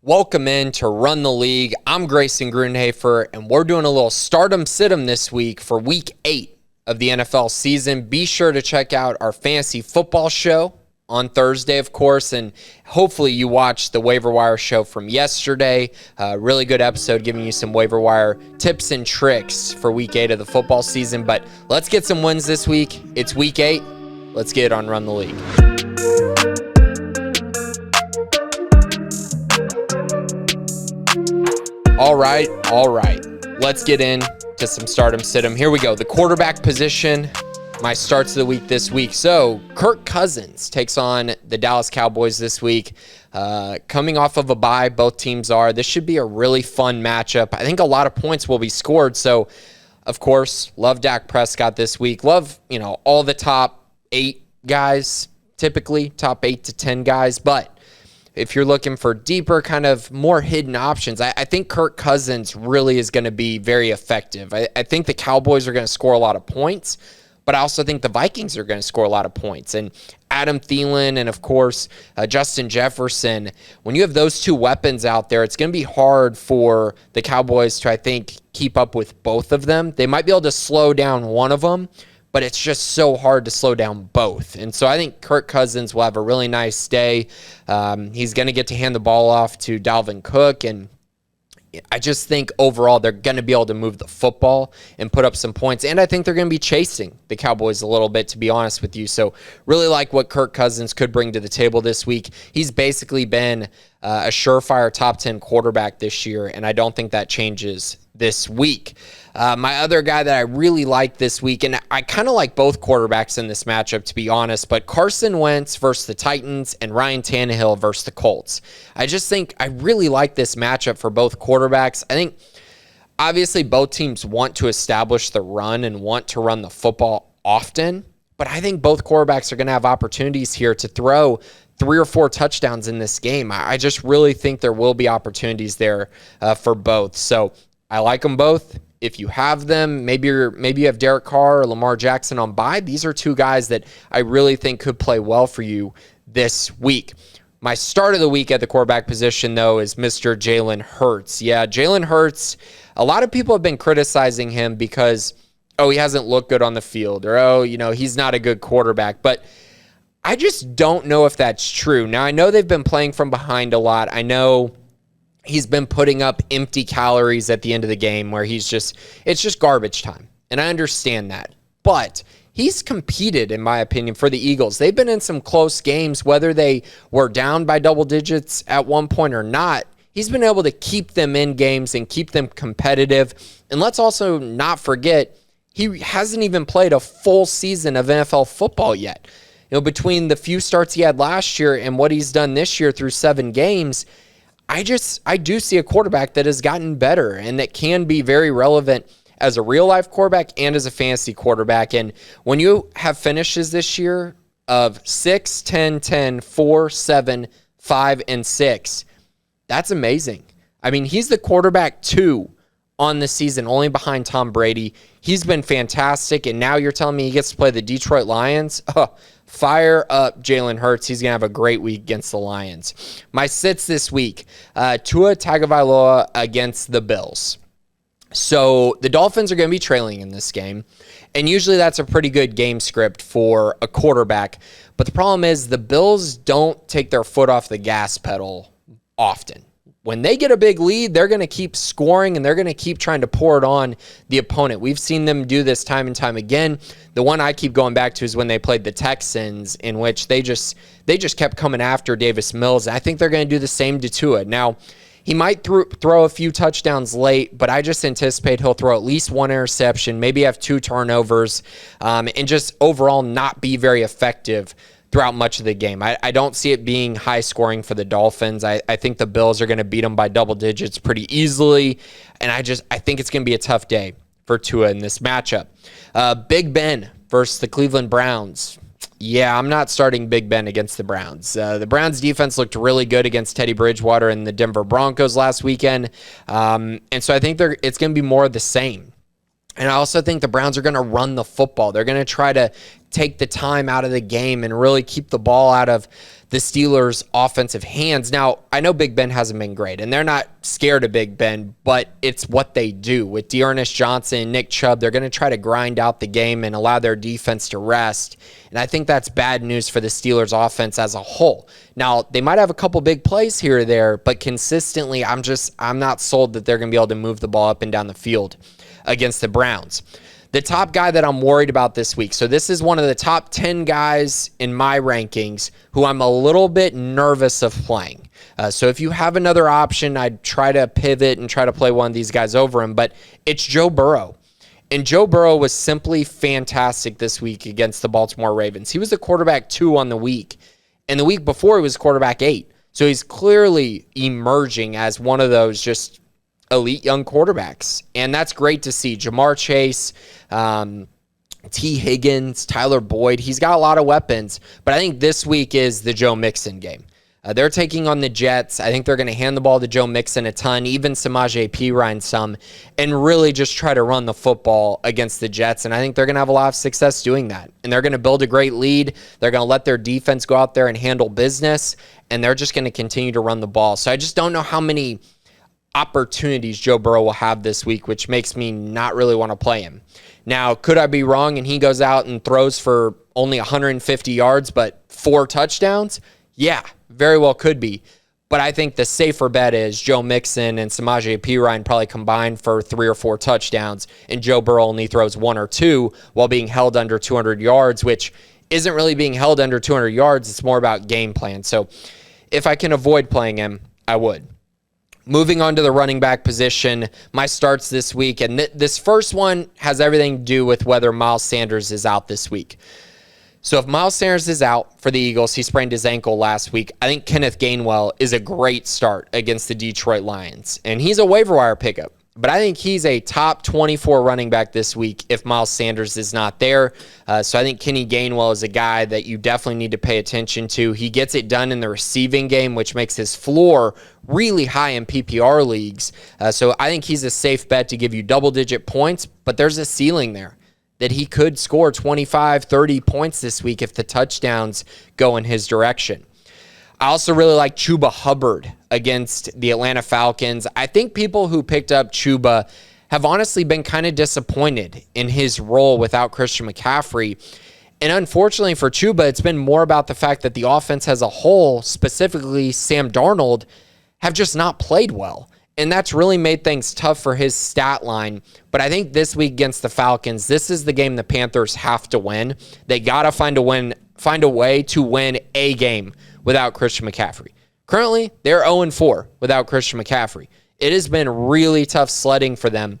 Welcome in to Run the League. I'm Grayson Grunhafer, and we're doing a little stardom sit-em this week for Week 8 of the NFL season. Be sure to check out our fantasy football show on Thursday, of course, and hopefully you watched the waiver wire show from yesterday. Really good episode giving you some waiver wire tips and tricks for Week 8 of the football season. But let's get some wins this week. It's Week 8. Let's get it on Run the League. All right. Let's get into some stardom sit-em. Here we go. The quarterback position, my starts of the week this week. So Kirk Cousins takes on the Dallas Cowboys this week. Coming off of a bye, both teams are. This should be a really fun matchup. I think a lot of points will be scored. So, of course, love Dak Prescott this week. Love, all the top 8 guys, typically top 8 to 10 guys. But if you're looking for deeper, kind of more hidden options, I think Kirk Cousins really is going to be very effective. I think the Cowboys are going to score a lot of points, but I also think the Vikings are going to score a lot of points. And Adam Thielen and, of course, Justin Jefferson, when you have those two weapons out there, it's going to be hard for the Cowboys to, I think, keep up with both of them. They might be able to slow down one of them, but it's just so hard to slow down both. And so I think Kirk Cousins will have a really nice day. He's going to get to hand the ball off to Dalvin Cook, and I just think overall they're going to be able to move the football and put up some points. And I think they're going to be chasing the Cowboys a little bit, to be honest with you. So really like what Kirk Cousins could bring to the table this week. He's basically been a surefire top 10 quarterback this year, and I don't think that changes this week. My other guy that I really like this week, and I kind of like both quarterbacks in this matchup, to be honest, but Carson Wentz versus the Titans and Ryan Tannehill versus the Colts. I just think I really like this matchup for both quarterbacks. I think obviously both teams want to establish the run and want to run the football often, but I think both quarterbacks are going to have opportunities here to throw 3 or 4 touchdowns in this game. I just really think there will be opportunities there for both. So I like them both. If you have them, maybe you have Derek Carr or Lamar Jackson on bye. These are two guys that I really think could play well for you this week. My start of the week at the quarterback position, though, is Mr. Jalen Hurts. Yeah, Jalen Hurts, a lot of people have been criticizing him because, he hasn't looked good on the field, or, he's not a good quarterback. But I just don't know if that's true. Now, I know they've been playing from behind a lot. I know he's been putting up empty calories at the end of the game where it's just garbage time. And I understand that. But he's competed, in my opinion, for the Eagles. They've been in some close games, whether they were down by double digits at one point or not. He's been able to keep them in games and keep them competitive. And let's also not forget, he hasn't even played a full season of NFL football yet. Between the few starts he had last year and what he's done this year through 7 games, I do see a quarterback that has gotten better and that can be very relevant as a real-life quarterback and as a fantasy quarterback. And when you have finishes this year of 6, 10, 10, 4, 7, 5, and 6, that's amazing. I mean, he's the quarterback 2 on the season, only behind Tom Brady. He's been fantastic, and now you're telling me he gets to play the Detroit Lions? Fire up Jalen Hurts. He's going to have a great week against the Lions. My sits this week, Tua Tagovailoa against the Bills. So the Dolphins are going to be trailing in this game, and usually that's a pretty good game script for a quarterback. But the problem is the Bills don't take their foot off the gas pedal often. When they get a big lead, they're going to keep scoring, and they're going to keep trying to pour it on the opponent. We've seen them do this time and time again. The one I keep going back to is when they played the Texans, in which they just kept coming after Davis Mills. I think they're going to do the same to Tua. Now, he might throw a few touchdowns late, but I just anticipate he'll throw at least 1 interception, maybe have 2 turnovers, and just overall not be very effective throughout much of the game. I don't see it being high scoring for the Dolphins. I think the Bills are going to beat them by double digits pretty easily, and I think it's going to be a tough day for Tua in this matchup. Big Ben versus the Cleveland Browns. Yeah, I'm not starting Big Ben against the Browns. The Browns defense looked really good against Teddy Bridgewater and the Denver Broncos last weekend, and so I think it's going to be more of the same. And I also think the Browns are going to run the football. They're going to try to take the time out of the game and really keep the ball out of the Steelers' offensive hands. Now, I know Big Ben hasn't been great, and they're not scared of Big Ben, but it's what they do. With Dearness Johnson and Nick Chubb, they're going to try to grind out the game and allow their defense to rest. And I think that's bad news for the Steelers' offense as a whole. Now, they might have a couple big plays here or there, but consistently, I'm not sold that they're going to be able to move the ball up and down the field against the Browns. The top guy that I'm worried about this week, so this is one of the top 10 guys in my rankings who I'm a little bit nervous of playing. So if you have another option, I'd try to pivot and try to play one of these guys over him, but it's Joe Burrow. And Joe Burrow was simply fantastic this week against the Baltimore Ravens. He was the quarterback 2 on the week, and the week before he was quarterback 8. So he's clearly emerging as one of those just elite young quarterbacks, and that's great to see. Jamar Chase, T. Higgins, Tyler Boyd, he's got a lot of weapons, but I think this week is the Joe Mixon game. They're taking on the Jets. I think they're going to hand the ball to Joe Mixon a ton, even Samaje Perine some, and really just try to run the football against the Jets, and I think they're going to have a lot of success doing that, and they're going to build a great lead. They're going to let their defense go out there and handle business, and they're just going to continue to run the ball. So I just don't know how many opportunities Joe Burrow will have this week, which makes me not really want to play him. Now, could I be wrong and he goes out and throws for only 150 yards but 4 touchdowns? Yeah, very well could be. But I think the safer bet is Joe Mixon and Samaje Perine probably combined for 3 or 4 touchdowns, and Joe Burrow only throws 1 or 2 while being held under 200 yards, which isn't really being held under 200 yards. It's more about game plan. So if I can avoid playing him, I would. Moving on to the running back position, my starts this week, and this first one has everything to do with whether Miles Sanders is out this week. So if Miles Sanders is out for the Eagles, he sprained his ankle last week, I think Kenneth Gainwell is a great start against the Detroit Lions, and he's a waiver wire pickup. But I think he's a top 24 running back this week if Miles Sanders is not there. So I think Kenny Gainwell is a guy that you definitely need to pay attention to. He gets it done in the receiving game, which makes his floor really high in PPR leagues. So I think he's a safe bet to give you double-digit points, but there's a ceiling there that he could score 25, 30 points this week if the touchdowns go in his direction. I also really like Chuba Hubbard against the Atlanta Falcons. I think people who picked up Chuba have honestly been kind of disappointed in his role without Christian McCaffrey. And unfortunately for Chuba, it's been more about the fact that the offense as a whole, specifically Sam Darnold, have just not played well. And that's really made things tough for his stat line. But I think this week against the Falcons, this is the game the Panthers have to win. They got to find a way to win a game without Christian McCaffrey. Currently, they're 0-4 without Christian McCaffrey. It has been really tough sledding for them,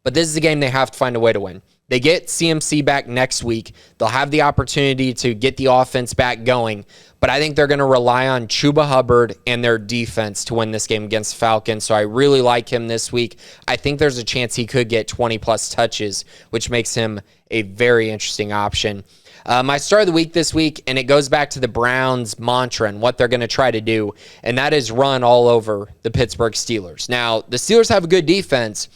but this is a game they have to find a way to win. They get CMC back next week. They'll have the opportunity to get the offense back going, but I think they're going to rely on Chuba Hubbard and their defense to win this game against Falcons, so I really like him this week. I think there's a chance he could get 20-plus touches, which makes him a very interesting option. My start of the week this week, and it goes back to the Browns' mantra and what they're going to try to do, and that is run all over the Pittsburgh Steelers. Now, the Steelers have a good defense,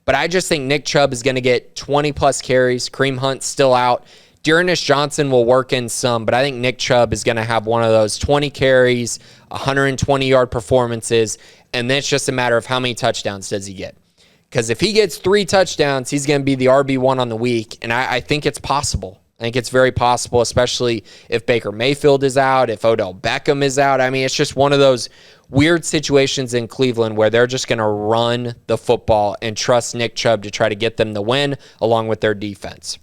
but I just think Nick Chubb is going to get 20-plus carries. Kareem Hunt's still out. Dearness Johnson will work in some, but I think Nick Chubb is going to have one of those 20 carries, 120-yard performances, and then it's just a matter of how many touchdowns does he get. Because if he gets 3 touchdowns, he's going to be the RB1 on the week, and I think it's possible. I think it's very possible, especially if Baker Mayfield is out, if Odell Beckham is out. I mean, it's just one of those weird situations in Cleveland where they're just going to run the football and trust Nick Chubb to try to get them the win along with their defense.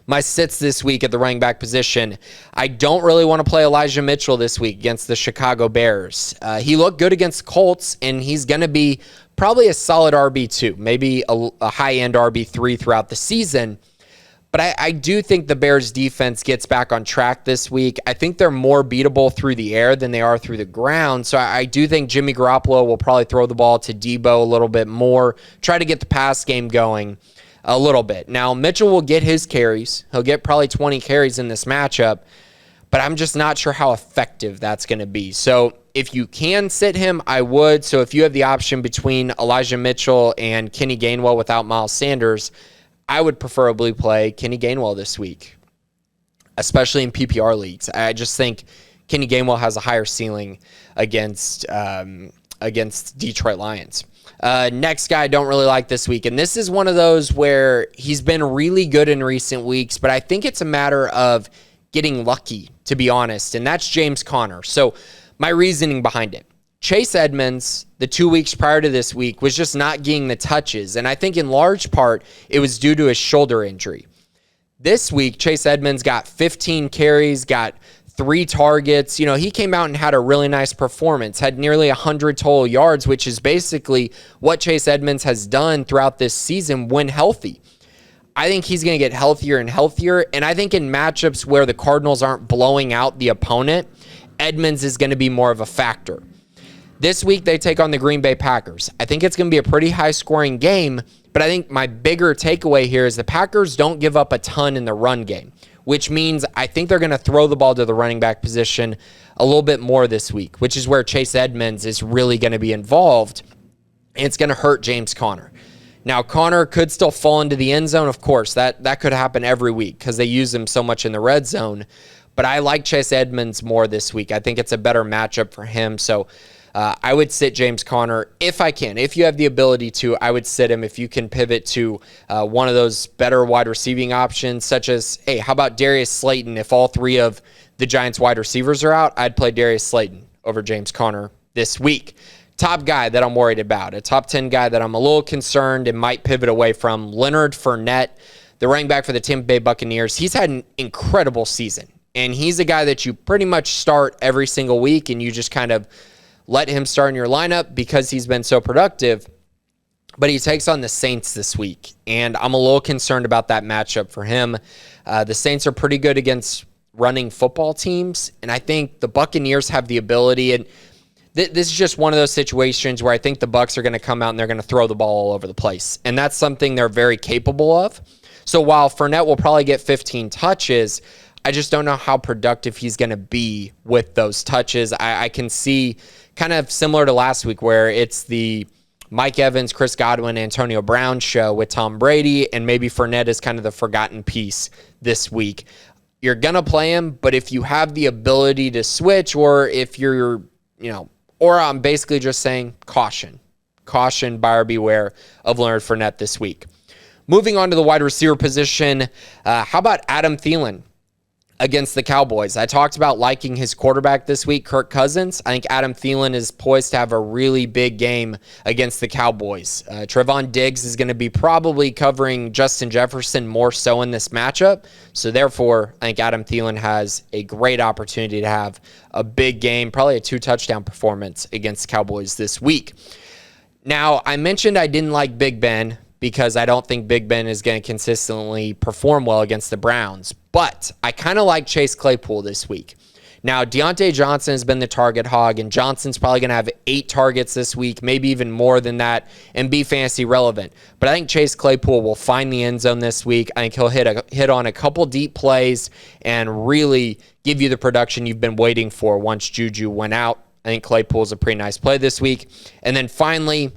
My sits this week at the running back position, I don't really want to play Elijah Mitchell this week against the Chicago Bears. He looked good against the Colts, and he's going to be probably a solid RB2, maybe a high-end RB3 throughout the season. But I do think the Bears defense gets back on track this week. I think they're more beatable through the air than they are through the ground. So I do think Jimmy Garoppolo will probably throw the ball to Debo a little bit more, try to get the pass game going a little bit. Now, Mitchell will get his carries. He'll get probably 20 carries in this matchup, but I'm just not sure how effective that's going to be. So if you can sit him, I would. So if you have the option between Elijah Mitchell and Kenny Gainwell without Miles Sanders, I would preferably play Kenny Gainwell this week, especially in PPR leagues. I just think Kenny Gainwell has a higher ceiling against Detroit Lions. Next guy I don't really like this week, and this is one of those where he's been really good in recent weeks, but I think it's a matter of getting lucky, to be honest, and that's James Conner. So my reasoning behind it. Chase Edmonds, the 2 weeks prior to this week, was just not getting the touches, and I think in large part it was due to his shoulder injury. This week, Chase Edmonds got 15 carries, got 3 targets. He came out and had a really nice performance, had nearly 100 total yards, which is basically what Chase Edmonds has done throughout this season when healthy. I think he's going to get healthier and healthier, and I think in matchups where the Cardinals aren't blowing out the opponent, Edmonds is going to be more of a factor. This week, they take on the Green Bay Packers. I think it's going to be a pretty high-scoring game, but I think my bigger takeaway here is the Packers don't give up a ton in the run game, which means I think they're going to throw the ball to the running back position a little bit more this week, which is where Chase Edmonds is really going to be involved, and it's going to hurt James Conner. Now, Conner could still fall into the end zone, of course. That could happen every week because they use him so much in the red zone, but I like Chase Edmonds more this week. I think it's a better matchup for him, so I would sit James Conner if I can. If you have the ability to, I would sit him. If you can pivot to one of those better wide receiving options, such as, hey, how about Darius Slayton? If all 3 of the Giants wide receivers are out, I'd play Darius Slayton over James Conner this week. Top guy that I'm worried about, a top 10 guy that I'm a little concerned and might pivot away from, Leonard Fournette, the running back for the Tampa Bay Buccaneers. He's had an incredible season, and he's a guy that you pretty much start every single week, and you just kind of let him start in your lineup because he's been so productive. But he takes on the Saints this week, and I'm a little concerned about that matchup for him. The Saints are pretty good against running football teams, and I think the Buccaneers have the ability, and this is just one of those situations where I think the Bucs are going to come out and they're going to throw the ball all over the place, and that's something they're very capable of. So while Fournette will probably get 15 touches, I just don't know how productive he's going to be with those touches. I can see kind of similar to last week where it's the Mike Evans, Chris Godwin, Antonio Brown show with Tom Brady, and maybe Fournette is kind of the forgotten piece this week. You're going to play him, but if you have the ability to switch, or if you're, or I'm basically just saying caution, buyer beware of Leonard Fournette this week. Moving on to the wide receiver position, how about Adam Thielen against the Cowboys? I talked about liking his quarterback this week, Kirk Cousins. I think Adam Thielen is poised to have a really big game against the Cowboys. Trevon Diggs is going to be probably covering Justin Jefferson more so in this matchup. So therefore, I think Adam Thielen has a great opportunity to have a big game, probably a 2-touchdown performance against the Cowboys this week. Now, I mentioned I didn't like Big Ben because I don't think Big Ben is going to consistently perform well against the Browns. But I kind of like Chase Claypool this week. Now, Deontay Johnson has been the target hog, and Johnson's probably going to have 8 targets this week, maybe even more than that, and be fantasy relevant. But I think Chase Claypool will find the end zone this week. I think he'll hit on a couple deep plays and really give you the production you've been waiting for once Juju went out. I think Claypool's a pretty nice play this week. And then finally,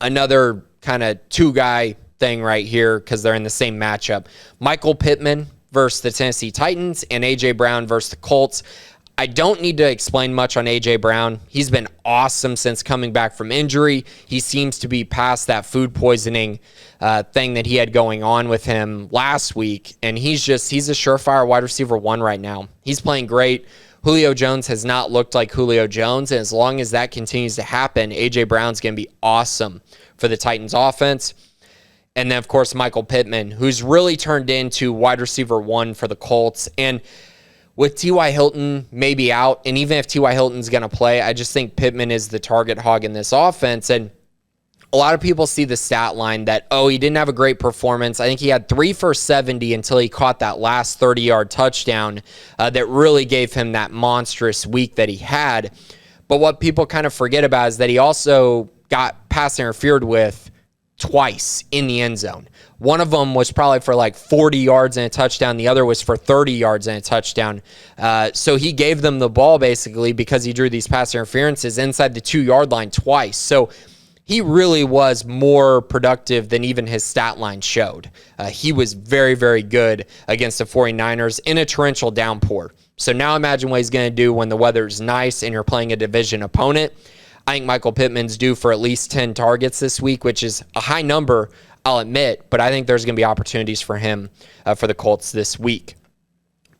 another kind of 2-guy thing right here because they're in the same matchup. Michael Pittman versus the Tennessee Titans and A.J. Brown versus the Colts. I don't need to explain much on A.J. Brown. He's been awesome since coming back from injury. He seems to be past that food poisoning thing that he had going on with him last week, and he's a surefire wide receiver 1 right now. He's playing great. Julio Jones has not looked like Julio Jones, and as long as that continues to happen, A.J. Brown's going to be awesome for the Titans offense. And then, of course, Michael Pittman, who's really turned into wide receiver 1 for the Colts. And with T.Y. Hilton maybe out, and even if T.Y. Hilton's going to play, I just think Pittman is the target hog in this offense. And a lot of people see the stat line that, he didn't have a great performance. I think he had 3 for 70 until he caught that last 30-yard touchdown that really gave him that monstrous week that he had. But what people kind of forget about is that he also got pass interfered with twice in the end zone. One of them was probably for like 40 yards and a touchdown. The other was for 30 yards and a touchdown. So he gave them the ball basically because he drew these pass interferences inside the 2-yard line twice. So he really was more productive than even his stat line showed. He was very, very good against the 49ers in a torrential downpour. So now imagine what he's going to do when the weather's nice and you're playing a division opponent. I think Michael Pittman's due for at least 10 targets this week, which is a high number, I'll admit, but I think there's going to be opportunities for him for the Colts this week.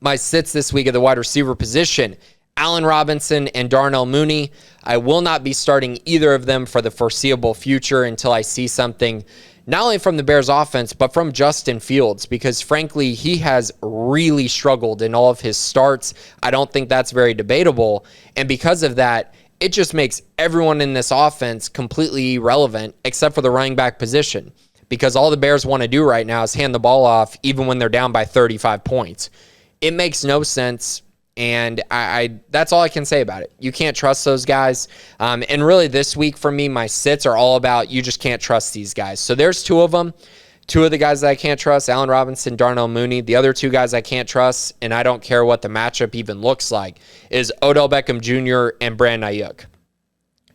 My sits this week at the wide receiver position, Allen Robinson and Darnell Mooney. I will not be starting either of them for the foreseeable future until I see something not only from the Bears offense, but from Justin Fields, because frankly, he has really struggled in all of his starts. I don't think that's very debatable. And because of that, it just makes everyone in this offense completely irrelevant except for the running back position, because all the Bears want to do right now is hand the ball off even when they're down by 35 points. It makes no sense. And I that's all I can say about it. You can't trust those guys. And really this week for me, my sits are all about you just can't trust these guys. So there's two of them. Two of the guys that I can't trust, Allen Robinson, Darnell Mooney. The other two guys I can't trust, and I don't care what the matchup even looks like, is Odell Beckham Jr. and Brandon Ayuk.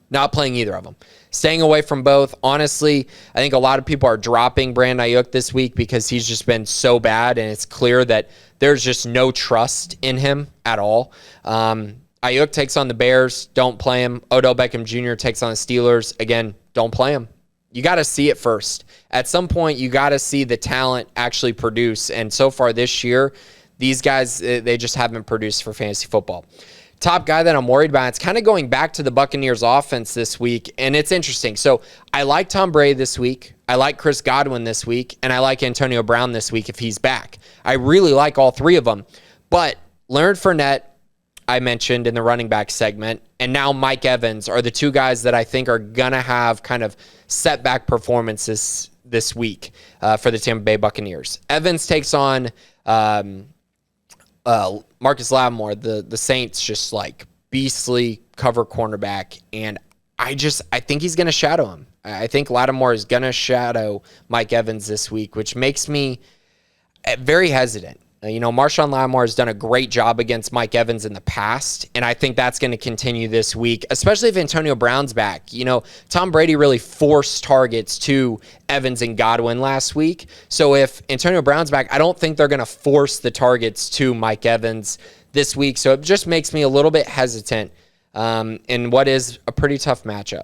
Not playing either of them. Staying away from both. Honestly, I think a lot of people are dropping Brandon Ayuk this week because he's just been so bad, and it's clear that there's just no trust in him at all. Ayuk takes on the Bears. Don't play him. Odell Beckham Jr. takes on the Steelers. Again, don't play him. You got to see it first. At some point, you got to see the talent actually produce. And so far this year, these guys, they just haven't produced for fantasy football. Top guy that I'm worried about, it's kind of going back to the Buccaneers offense this week, and it's interesting. So I like Tom Brady this week. I like Chris Godwin this week, and I like Antonio Brown this week if he's back. I really like all three of them. But Leonard Fournette, I mentioned in the running back segment, and now Mike Evans are the two guys that I think are going to have kind of setback performances this week for the Tampa Bay Buccaneers. Evans takes on Marcus Lattimore, the Saints, just like beastly cover cornerback, and I think he's going to shadow him. I think Lattimore is going to shadow Mike Evans this week, which makes me very hesitant. Marshawn Lattimore has done a great job against Mike Evans in the past, and I think that's going to continue this week, especially if Antonio Brown's back. Tom Brady really forced targets to Evans and Godwin last week. So if Antonio Brown's back, I don't think they're going to force the targets to Mike Evans this week. So it just makes me a little bit hesitant in what is a pretty tough matchup.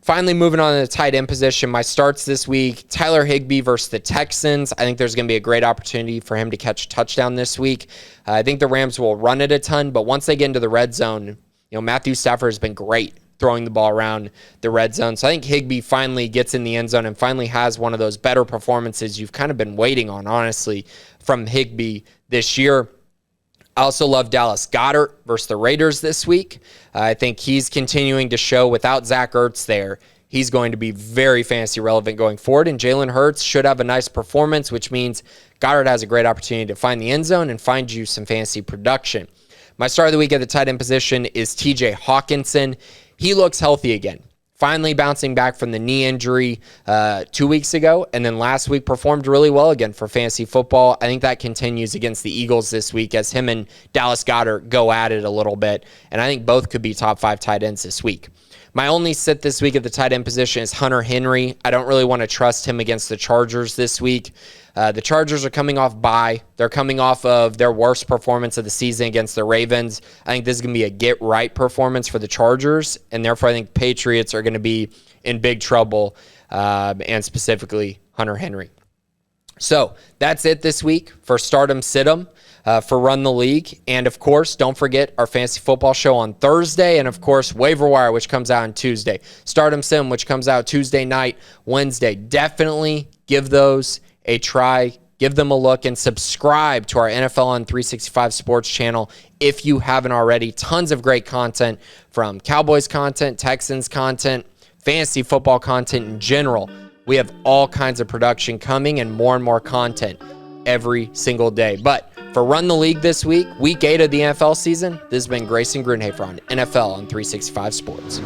Finally, moving on to the tight end position, my starts this week, Tyler Higbee versus the Texans. I think there's going to be a great opportunity for him to catch a touchdown this week. I think the Rams will run it a ton, but once they get into the red zone, Matthew Stafford has been great throwing the ball around the red zone. So I think Higbee finally gets in the end zone and finally has one of those better performances you've kind of been waiting on, honestly, from Higbee this year. I also love Dallas Goedert versus the Raiders this week. I think he's continuing to show without Zach Ertz there, he's going to be very fantasy relevant going forward. And Jalen Hurts should have a nice performance, which means Goddard has a great opportunity to find the end zone and find you some fantasy production. My start of the week at the tight end position is TJ Hawkinson. He looks healthy again. Finally bouncing back from the knee injury 2 weeks ago, and then last week performed really well again for fantasy football. I think that continues against the Eagles this week as him and Dallas Goedert go at it a little bit, and I think both could be top 5 tight ends this week. My only sit this week at the tight end position is Hunter Henry. I don't really want to trust him against the Chargers this week. The Chargers are coming off bye. They're coming off of their worst performance of the season against the Ravens. I think this is going to be a get-right performance for the Chargers, and therefore I think Patriots are going to be in big trouble, and specifically Hunter Henry. So that's it this week for Stardom Situm, for Run the League. And, of course, don't forget our fantasy football show on Thursday. And, of course, Waiver Wire, which comes out on Tuesday. Stardom Sim, which comes out Tuesday night, Wednesday. Definitely give those a try. Give them a look and subscribe to our NFL on 365 Sports channel if you haven't already. Tons of great content from Cowboys content, Texans content, fantasy football content in general. We have all kinds of production coming and more content every single day. But for Run the League this week, week 8 of the NFL season, this has been Grayson Grunhafer on NFL on 365 Sports.